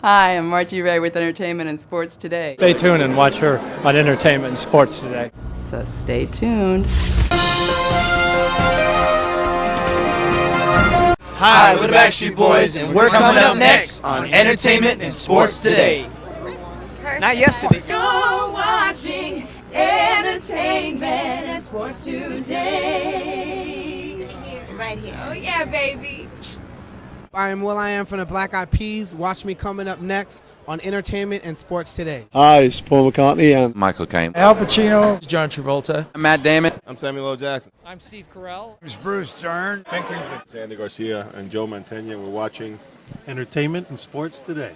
Hi, I'm Margie Ray with Entertainment and Sports Today. Stay tuned and watch her on Entertainment and Sports Today. So stay tuned. Hi, we're the Backstreet Boys, and we're coming up next on Entertainment and Sports Today. Not yesterday. You're watching Entertainment and Sports Today. Stay here, right here. Oh yeah, baby. I am Will.i.am from the Black Eyed Peas. Watch me coming up next on Entertainment and Sports Today. Hi, it's Paul McCartney and Michael Caine. Al Pacino. John Travolta. I'm Matt Damon. I'm Samuel L. Jackson. I'm Steve Carell. It's Bruce Dern. Ben Kingsley. Sandy Garcia and Joe Mantegna. We're watching Entertainment and Sports Today.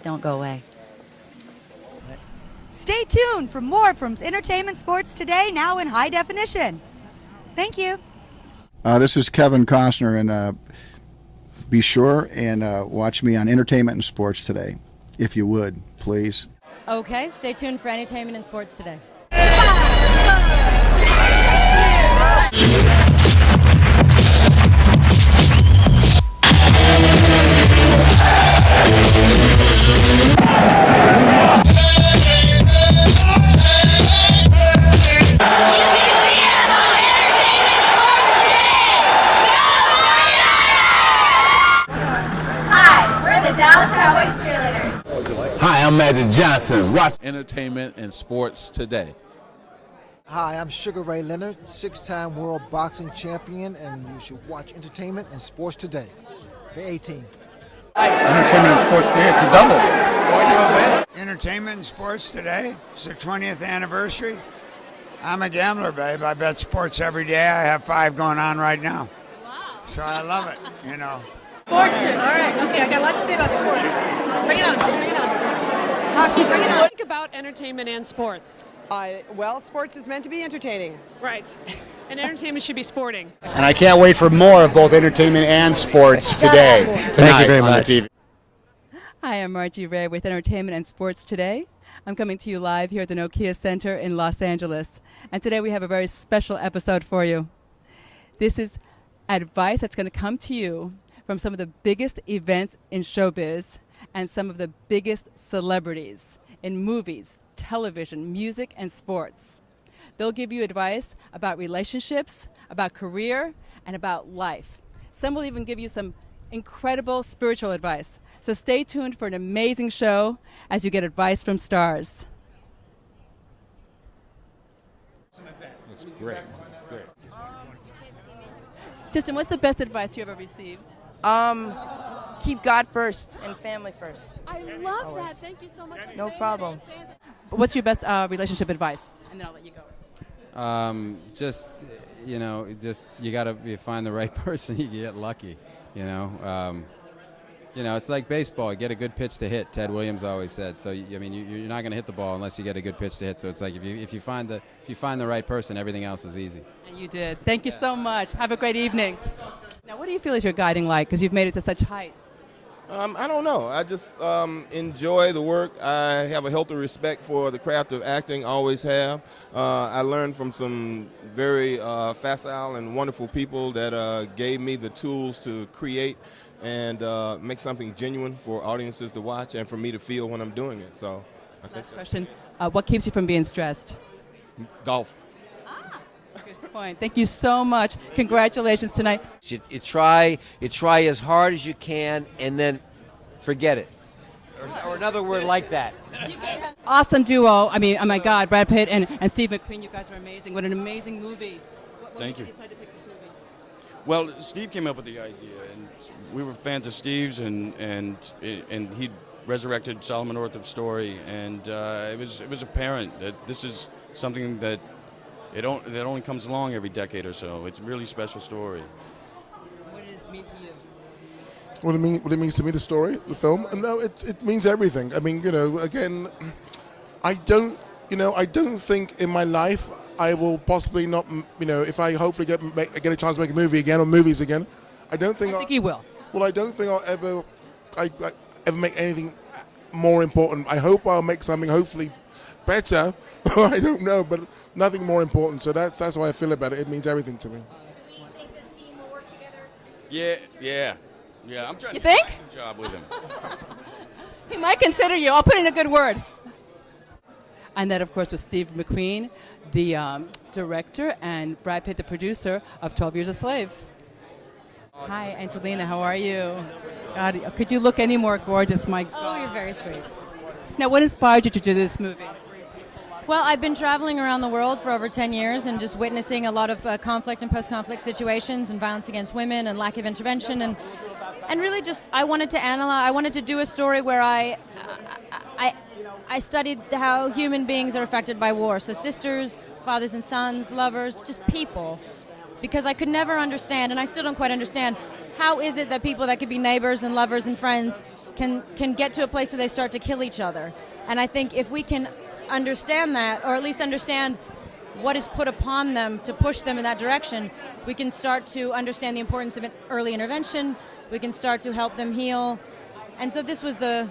Don't go away. Stay tuned for more from Entertainment Sports Today, now in high definition. Thank you. This is Kevin Costner, and be sure and watch me on Entertainment and Sports Today, if you would, please. Okay, stay tuned for Entertainment and Sports Today. Hi, I'm Magic Johnson. Watch Entertainment and Sports Today. Hi, I'm Sugar Ray Leonard, 6-time world boxing champion, and you should watch Entertainment and Sports Today. The A-Team. Entertainment and Sports Today. It's a double. Entertainment and Sports Today. It's the 20th anniversary. I'm a gambler, babe. I bet sports every day. I have 5 going on right now. Wow. So I love it, you know. Sports. All right. Okay, I got a lot to say about sports. Bring it on. Bring it on. Hockey. Bring it on. Think about entertainment and sports. Well, sports is meant to be entertaining. Right. And entertainment should be sporting. And I can't wait for more of both entertainment and sports today. Thank you very much. TV. Hi, I'm Margie Ray with Entertainment and Sports Today. I'm coming to you live here at the Nokia Center in Los Angeles. And today we have a very special episode for you. This is advice that's going to come to you from some of the biggest events in showbiz and some of the biggest celebrities in movies, television, music, and sports. They'll give you advice about relationships, about career, and about life. Some will even give you some incredible spiritual advice. So stay tuned for an amazing show as you get advice from stars. That's great. Great. Justin, what's the best advice you ever received? Keep God first and family first. I love that. Thank you so much for No problem. What's your best relationship advice? And then I'll let you go. Just you gotta find the right person. You get lucky. It's like baseball. You get a good pitch to hit. Ted Williams always said. So you're not going to hit the ball unless you get a good pitch to hit. So it's like if you find the right person, everything else is easy. And you did. Thank you so much. Have a great evening. Now, what do you feel is your guiding light? Because you've made it to such heights. I don't know. I just enjoy the work. I have a healthy respect for the craft of acting, always have. I learned from some very facile and wonderful people that gave me the tools to create and make something genuine for audiences to watch and for me to feel when I'm doing it. So I think Last question. What keeps you from being stressed? golf. Good point. Thank you so much. Congratulations tonight. You try as hard as you can, and then forget it. Or another word like that. Awesome duo. I mean, oh my God, Brad Pitt and Steve McQueen, you guys are amazing. What an amazing movie. What Thank made you. decide to pick this movie? Well, Steve came up with the idea, and we were fans of Steve's, and he resurrected Solomon Northup's story, and it was apparent that this is something that that only comes along every decade or so. It's a really special story. What does it mean to you? What it means to me, the story, the film? No, it means everything. I mean, again, I don't think in my life I will possibly not, if I hopefully get a chance to make a movie again or movies again, I think you will. Well, I don't think I'll ever make anything more important. I hope I'll make something hopefully better. I don't know, but nothing more important. So that's how I feel about it. It means everything to me. So you think this team will work together? Yeah. I'm trying You to do think? a job with him. He might consider you. I'll put in a good word. And that, of course, was Steve McQueen, the director, and Brad Pitt, the producer of 12 Years a Slave. Hi, Angelina. How are you? God, could you look any more gorgeous, my God? Oh, you're very sweet. Now, what inspired you to do this movie? Well, I've been traveling around the world for over 10 years and just witnessing a lot of conflict and post-conflict situations and violence against women and lack of intervention. And really just, I wanted to analyze, I wanted to do a story where I studied how human beings are affected by war. So sisters, fathers and sons, lovers, just people. Because I could never understand, and I still don't quite understand, how is it that people that could be neighbors and lovers and friends can get to a place where they start to kill each other? And I think if we can understand that, or at least understand what is put upon them to push them in that direction, we can start to understand the importance of early intervention, we can start to help them heal. And so this was the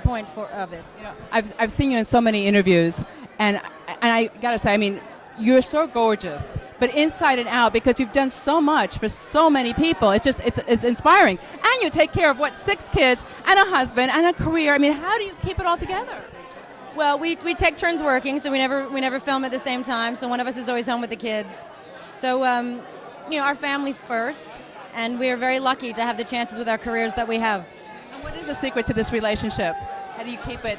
point of it. You know, I've seen you in so many interviews, and I gotta say, I mean, you're so gorgeous, but inside and out, because you've done so much for so many people. It's inspiring. And you take care of 6 kids and a husband and a career. I mean, how do you keep it all together? Well, we take turns working, so we never film at the same time. So one of us is always home with the kids. So our family's first, and we are very lucky to have the chances with our careers that we have. And what is the secret to this relationship? How do you keep it?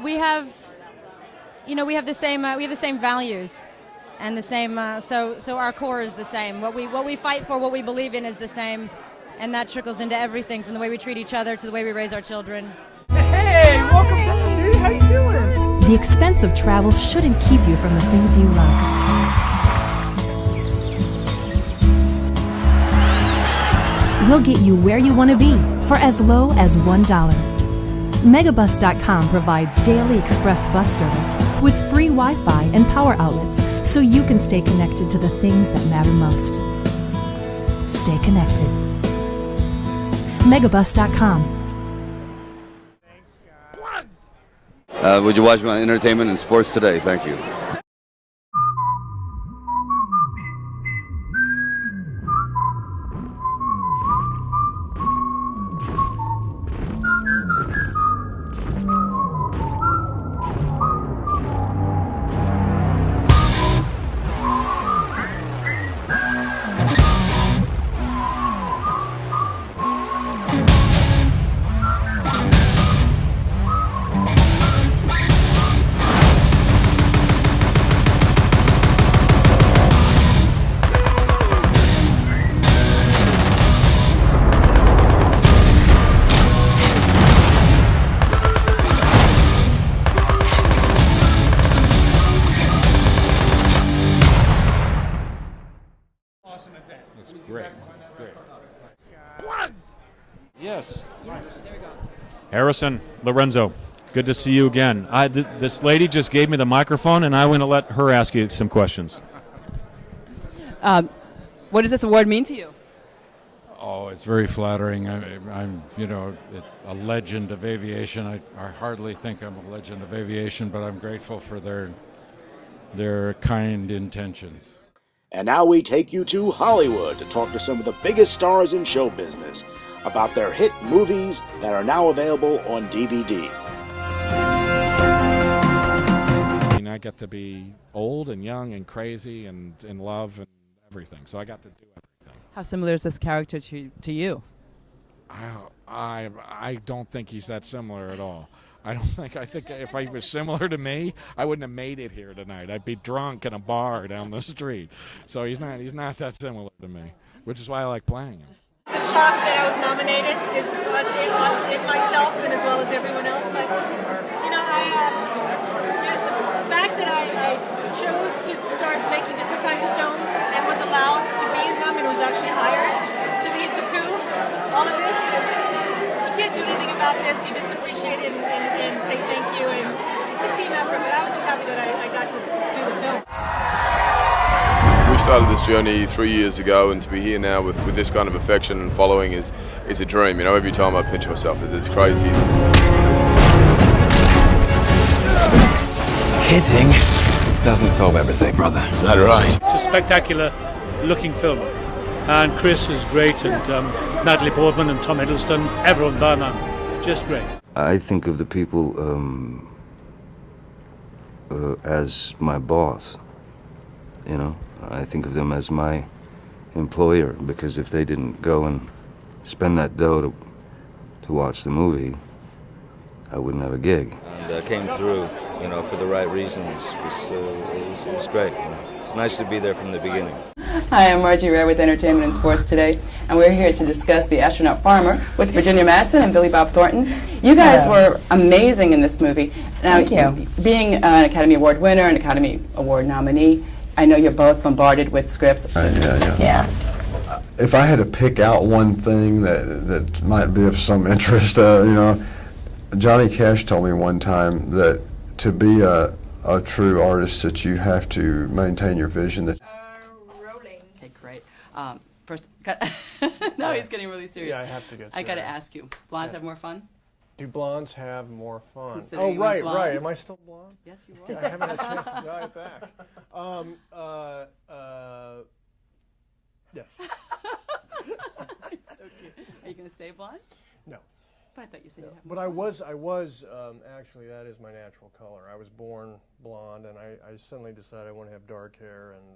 We have the same values, and the same. So our core is the same. What we fight for, what we believe in, is the same, and that trickles into everything from the way we treat each other to the way we raise our children. Hey, welcome back, dude. How you doing? The expense of travel shouldn't keep you from the things you love. We'll get you where you want to be for as low as $1. Megabus.com provides daily express bus service with free Wi-Fi and power outlets so you can stay connected to the things that matter most. Stay connected. Megabus.com. Would you watch my entertainment and sports today? Thank you. Yes. Harrison, Lorenzo, good to see you again. This lady just gave me the microphone, and I want to let her ask you some questions. What does this award mean to you? Oh, it's very flattering. I'm a legend of aviation. I hardly think I'm a legend of aviation, but I'm grateful for their kind intentions. And now we take you to Hollywood to talk to some of the biggest stars in show business about their hit movies that are now available on DVD. I mean, I got to be old and young and crazy and in love and everything, so I got to do everything. How similar is this character to you? I don't think he's that similar at all. I think if he was similar to me, I wouldn't have made it here tonight. I'd be drunk in a bar down the street. So he's not that similar to me, which is why I like playing him. The shock that I was nominated is in myself and as well as everyone else. But the fact that I chose to start making different kinds of films and was allowed to be in them and was actually hired, to me is the coup. All of this is, you can't do anything about this. You just appreciate it and say thank you. And it's a team effort. But I was just happy that I got to do the film. We started this journey 3 years ago, and to be here now with this kind of affection and following is a dream. Every time I pinch myself, it's crazy. Hitting doesn't solve everything, brother. Is that right? It's a spectacular looking film. and Chris is great, and Natalie Portman and Tom Hiddleston, everyone, bar none, just great. I think of the people as my boss, you know. I think of them as my employer, because if they didn't go and spend that dough to watch the movie, I wouldn't have a gig. And came through, you know, for the right reasons. It was great. It's nice to be there from the beginning. Hi, I'm Margie Rare with Entertainment and Sports Today, and we're here to discuss The Astronaut Farmer with Virginia Madsen and Billy Bob Thornton. You guys were amazing in this movie. Now, Thank you. Being an Academy Award winner, an Academy Award nominee, I know you're both bombarded with scripts. Yeah. If I had to pick out one thing that might be of some interest, Johnny Cash told me one time that to be a true artist, that you have to maintain your vision. That Okay, great. First, no, he's getting really serious. Yeah, I have to get I got to serious. ask you, blondes have more fun? Do blondes have more fun? Considering Oh, you went right, blonde? right. Am I still blonde? Yes, you are. I haven't had a chance to dye it back. Yes. So cute. Are you going to stay blonde? No. But I thought you said you have But I was actually, that is my natural color. I was born blonde, and I suddenly decided I want to have dark hair and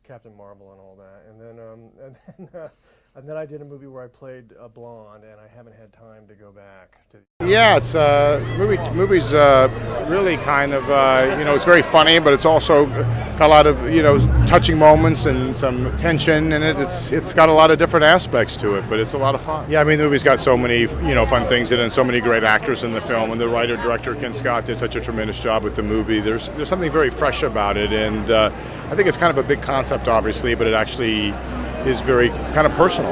Captain Marvel and all that. And then I did a movie where I played a blonde, and I haven't had time to go back to. Yeah, it's movie's really kind of it's very funny, but it's also got a lot of touching moments and some tension in it. It's got a lot of different aspects to it, but it's a lot of fun. Yeah, I mean the movie's got so many fun things in it, and so many great actors in the film, and the writer director Ken Scott did such a tremendous job with the movie. There's something very fresh about it, and I think it's kind of a big concept, obviously, but it actually is very kind of personal.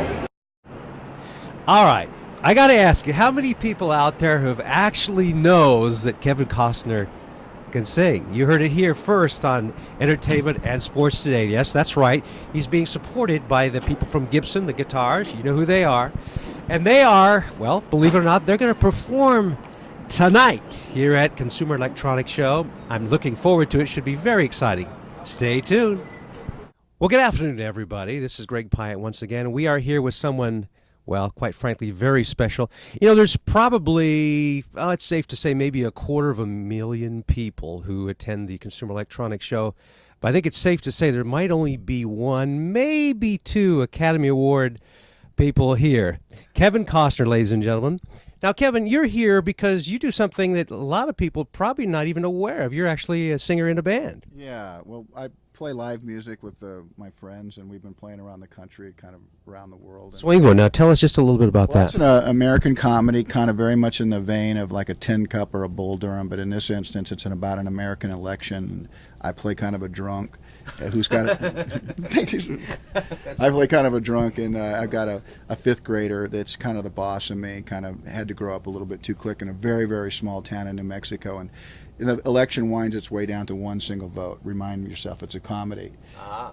All right, I got to ask you, how many people out there who have actually knows that Kevin Costner can sing? You heard it here first on Entertainment and Sports Today. Yes, that's right. He's being supported by the people from Gibson, the guitars. You know who they are. And they are, well, believe it or not, they're going to perform tonight here at Consumer Electronics Show. I'm looking forward to it. Should be very exciting. Stay tuned. Well, good afternoon, everybody. This is Greg Pyatt once again. We are here with someone, well, quite frankly, very special. There's probably, it's safe to say, maybe 250,000 people who attend the Consumer Electronics Show. But I think it's safe to say there might only be one, maybe two Academy Award people here. Kevin Costner, ladies and gentlemen. Now, Kevin, you're here because you do something that a lot of people probably not even aware of. You're actually a singer in a band. Yeah, well, I play live music with my friends, and we've been playing around the country, kind of around the world. Swingwood, now tell us just a little bit about that. It's an American comedy, kind of very much in the vein of like a Tin Cup or a Bull Durham, but in this instance, it's about an American election. I play kind of a drunk who's got I play kind of a drunk, and I've got a fifth grader that's kind of the boss of me, kind of had to grow up a little bit too quick in a very, very small town in New Mexico, and the election winds its way down to one single vote. Remind yourself, it's a comedy,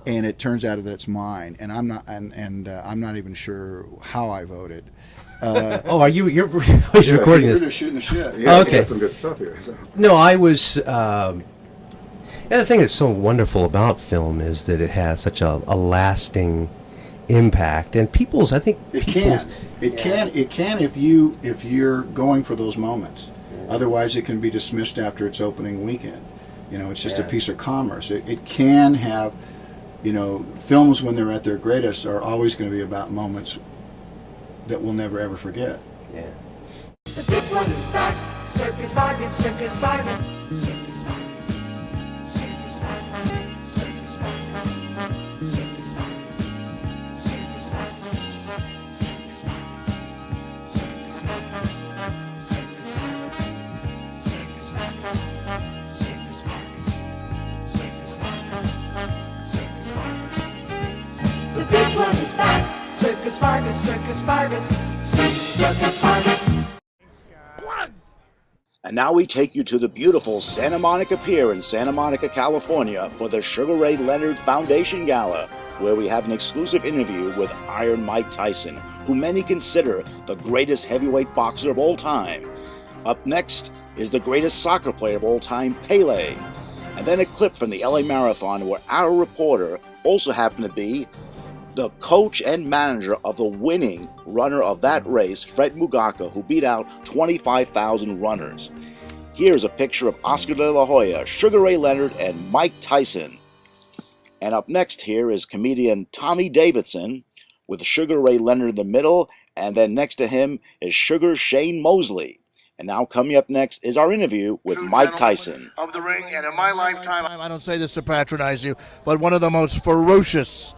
and it turns out that it's mine, and I'm not, and I'm not even sure how I voted. Are you? You're recording this? We're just shooting the shit. Yeah, okay. Got some good stuff here. So. No, I was. And the thing that's so wonderful about film is that it has such a lasting impact, and people's. I think it can if you're going for those moments. Otherwise, it can be dismissed after its opening weekend. It's just a piece of commerce. It can have, films when they're at their greatest are always going to be about moments that we'll never ever forget. Yeah. The big one is back. Circus Vargas, Circus Vargas. Circus Vargas. Circus Vargas. Circus Vargas. Circus Vargas. Circus Vargas. Circus Vargas. Circus Vargas. Circus Vargas. Circus Vargas. Circus Vargas. Circus Vargas. Circus Vargas. The big one is back. Circus Vargas, Circus Vargas. Circus Vargas. And now we take you to the beautiful Santa Monica Pier in Santa Monica, California for the Sugar Ray Leonard Foundation Gala, where we have an exclusive interview with Iron Mike Tyson, who many consider the greatest heavyweight boxer of all time. Up next is the greatest soccer player of all time, Pele. And then a clip from the LA Marathon where our reporter also happened to be the coach and manager of the winning runner of that race, Fred Mugaka, who beat out 25,000 runners. Here's a picture of Oscar de la Hoya, Sugar Ray Leonard, and Mike Tyson. And up next here is comedian Tommy Davidson with Sugar Ray Leonard in the middle, and then next to him is Sugar Shane Mosley. And now coming up next is our interview with Mike Tyson. Of the ring, and in my lifetime, I don't say this to patronize you, but one of the most ferocious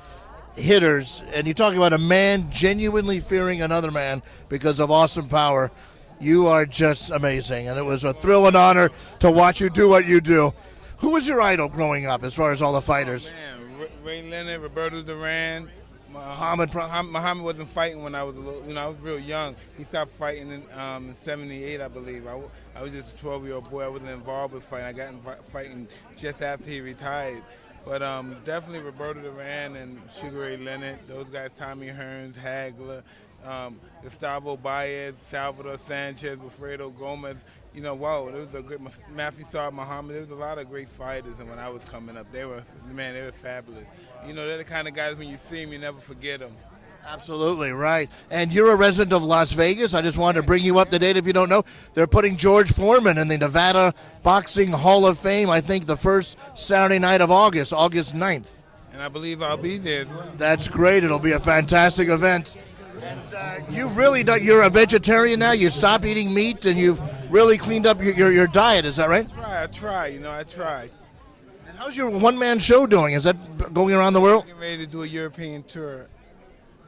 hitters, and you're talking about a man genuinely fearing another man because of awesome power. You are just amazing, and it was a thrill and honor to watch you do what you do. Who was your idol growing up as far as all the fighters? Man, Ray Leonard, Roberto Duran. Muhammad wasn't fighting when I was I was real young. He stopped fighting in '78, I believe. I was just a 12-year-old boy. I wasn't involved with fighting. I got involved fighting just after he retired. But definitely Roberto Duran and Sugar Ray Leonard, those guys, Tommy Hearns, Hagler, Gustavo Baez, Salvador Sanchez, Wilfredo Gomez. Wow, there was a good Matthew Saad Muhammad. There was a lot of great fighters, and when I was coming up, they were fabulous. They're the kind of guys when you see them, you never forget them. Absolutely, right. And you're a resident of Las Vegas. I just wanted to bring you up to date if you don't know. They're putting George Foreman in the Nevada Boxing Hall of Fame, I think the first Saturday night of August 9th. And I believe I'll be there as well. That's great. It'll be a fantastic event. And you've really done, you're a vegetarian now. You stopped eating meat, and you've really cleaned up your diet. Is that right? I try. I try. And how's your one-man show doing? Is that going around the world? I'm getting ready to do a European tour.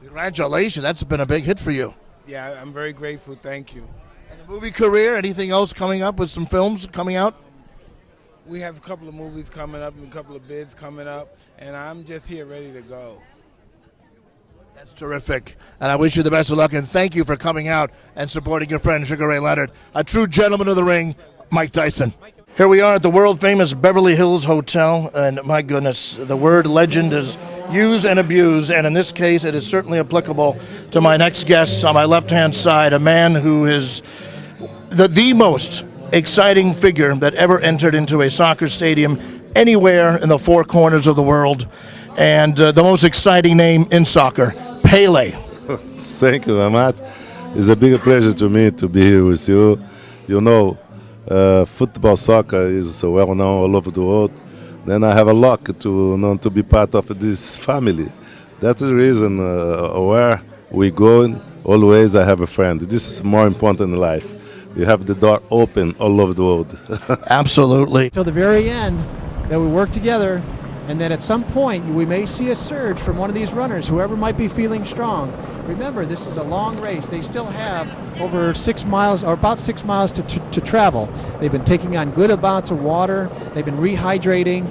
Congratulations. That's been a big hit for you. Yeah, I'm very grateful. Thank you. And the movie career, anything else coming up with some films coming out? We have a couple of movies coming up and a couple of bids coming up, and I'm just here ready to go. That's terrific. And I wish you the best of luck, and thank you for coming out and supporting your friend Sugar Ray Leonard, a true gentleman of the ring, Mike Tyson. Here we are at the world-famous Beverly Hills Hotel, and my goodness, the word legend is use and abuse, and in this case, it is certainly applicable to my next guest on my left-hand side, a man who is the most exciting figure that ever entered into a soccer stadium anywhere in the four corners of the world, and the most exciting name in soccer, Pele. Thank you, Ahmad. It's a big pleasure to me to be here with you. Football, soccer is well known all over the world. Then I have a luck to be part of this family. That's the reason where we go, always I have a friend. This is more important in life. You have the door open all over the world. Absolutely. Till the very end that we work together, and then at some point we may see a surge from one of these runners, whoever might be feeling strong. Remember, this is a long race. They still have over 6 miles, or about 6 miles to travel. They've been taking on good amounts of water. They've been rehydrating.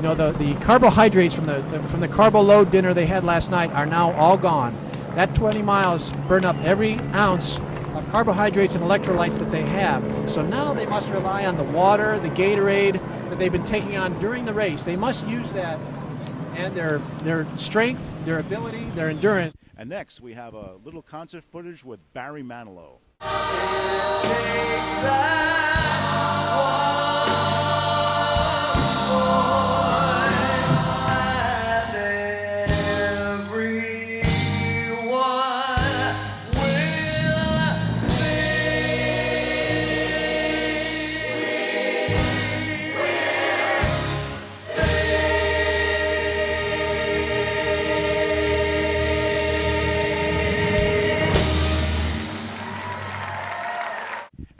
The carbohydrates from the carbo load dinner they had last night are now all gone. That 20 miles burned up every ounce of carbohydrates and electrolytes that they have. So now they must rely on the water, the Gatorade that they've been taking on during the race. They must use that and their strength, their ability, their endurance. And next we have a little concert footage with Barry Manilow.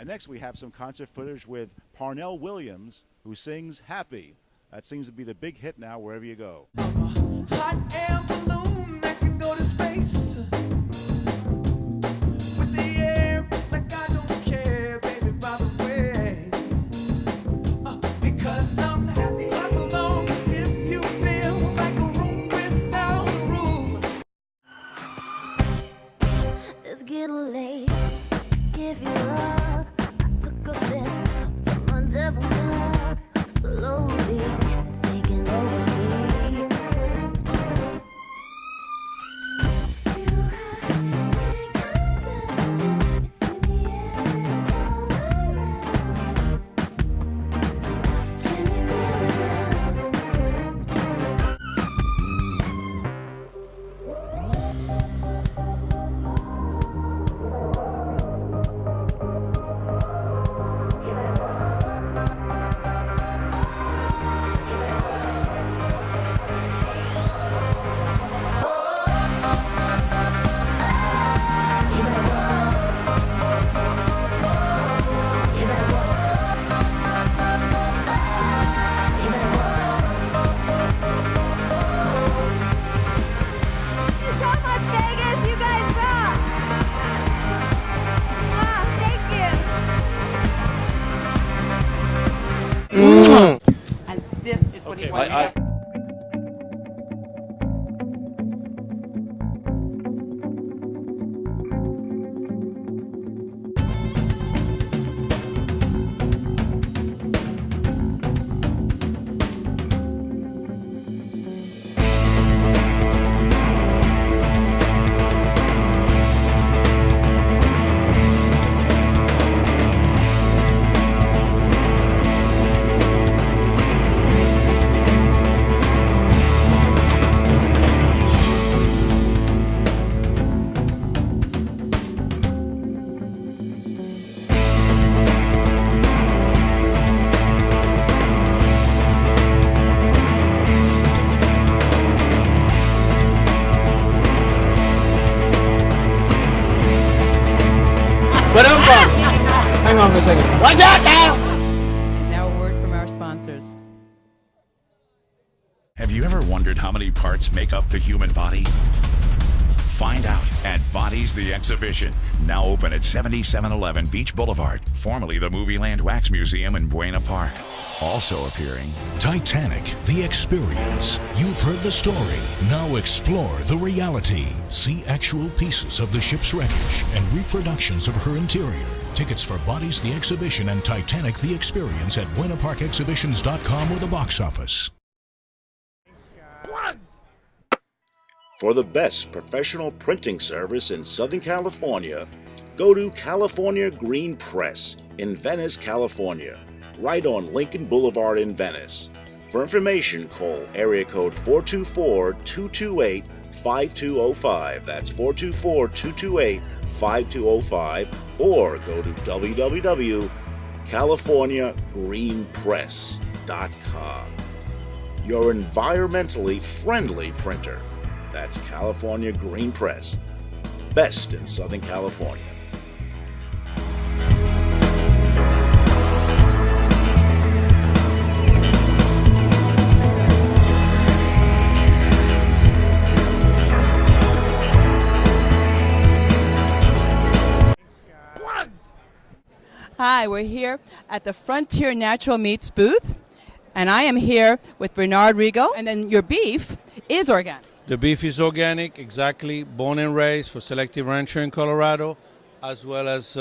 Next, we have some concert footage with Parnell Williams, who sings Happy. That seems to be the big hit now wherever you go. Hot air balloon that can go to space. With the air, like I don't care, baby, by the way. Because I'm happy, clap along if you feel like a room without a roof. It's getting late, give you up. Took a sip from my devil's cup. Slowly, it's taking over me. It's in the air, it's all around. Can you feel it now? Hang on for a second. Watch out now! Now a word from our sponsors. Have you ever wondered how many parts make up the human body? Find out at Bodies the Exhibition, now open at 7711 Beach Boulevard, formerly the Movieland Wax Museum in Buena Park. Also appearing, Titanic, the experience. You've heard the story. Now explore the reality. See actual pieces of the ship's wreckage and reproductions of her interior. Tickets for Bodies the Exhibition and Titanic the Experience at buenaparkexhibitions.com or the box office. For the best professional printing service in Southern California, go to California Green Press in Venice, California, right on Lincoln Boulevard in Venice. For information, call area code 424-228-5205. That's 424-228-5205, or go to www.californiagreenpress.com. Your environmentally friendly printer. That's California Green Press, best in Southern California. Hi, we're here at the Frontier Natural Meats booth, and I am here with Bernard Rigo, and then your beef is organic. The beef is organic, exactly, born and raised for Selective Rancher in Colorado, as well as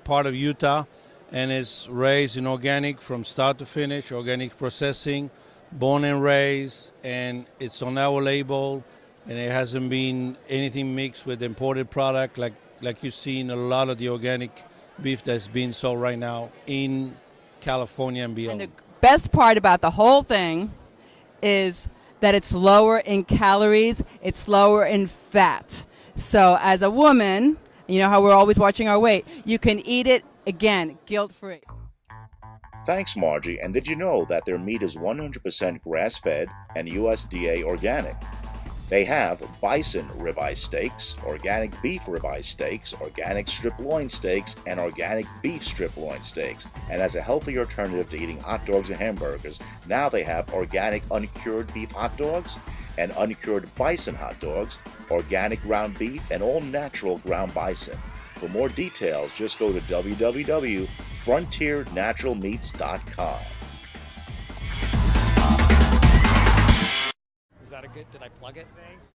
part of Utah, and it's raised in organic from start to finish, organic processing, born and raised, and it's on our label, and it hasn't been anything mixed with imported product like you see in a lot of the organic beef that's being sold right now in California and beyond. And the best part about the whole thing is that it's lower in calories, it's lower in fat. So as a woman, you know how we're always watching our weight, you can eat it, again, guilt-free. Thanks, Margie. And did you know that their meat is 100% grass-fed and USDA organic? They have bison ribeye steaks, organic beef ribeye steaks, organic strip loin steaks, and organic beef strip loin steaks. And as a healthy alternative to eating hot dogs and hamburgers, now they have organic uncured beef hot dogs and uncured bison hot dogs, organic ground beef, and all natural ground bison. For more details, just go to www.frontiernaturalmeats.com. Is that a good? Did I plug it?